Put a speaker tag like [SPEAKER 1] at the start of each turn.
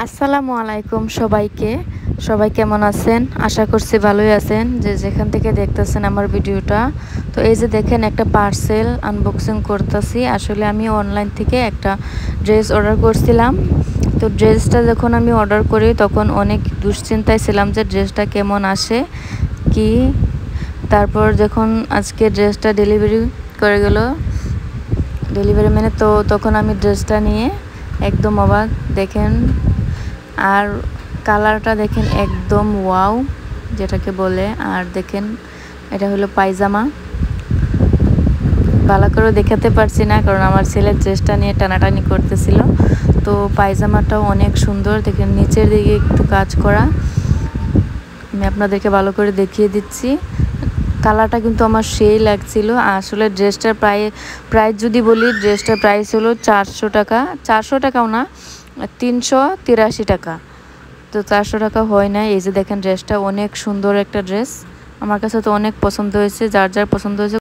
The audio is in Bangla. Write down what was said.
[SPEAKER 1] আসসালামু আলাইকুম সবাইকে। সবাই কেমন আছেন? আশা করছি ভালোই আছেন, যে যেখান থেকে দেখতেছেন আমার ভিডিওটা। তো এই যে দেখেন, একটা পার্সেল আনবক্সিং করতেছি। আসলে আমি অনলাইন থেকে একটা ড্রেস অর্ডার করছিলাম। তো ড্রেসটা যখন আমি অর্ডার করি তখন অনেক দুশ্চিন্তায় ছিলাম যে ড্রেসটা কেমন আসে কি। তারপর যখন আজকে ড্রেসটা ডেলিভারি করে গেল ডেলিভারি ম্যানে, তো তখন আমি ড্রেসটা নিয়ে একদম অবাক। দেখেন, আর কালারটা দেখেন একদম ওয়াও যেটাকে বলে। আর দেখেন, এটা হলো পায়জামা। ভালো করে দেখাতে পারছি না, কারণ আমার ছেলের ড্রেসটা নিয়ে টানাটানি করতেছিল। তো পায়জামাটাও অনেক সুন্দর, দেখেন নিচের দিকে একটু কাজ করা। আমি আপনাদেরকে ভালো করে দেখিয়ে দিচ্ছি। কালারটা কিন্তু আমার সেই লাগছিল। আসলে ড্রেসটার প্রাইস যদি বলি, ড্রেসটার প্রাইস হলো 400 টাকা। 400 টাকাও না, 383 টাকা। তো 400 টাকা হয় না। এই যে দেখেন, ড্রেসটা অনেক সুন্দর একটা ড্রেস। আমার কাছে তো অনেক পছন্দ হয়েছে। যার যার পছন্দ হয়েছে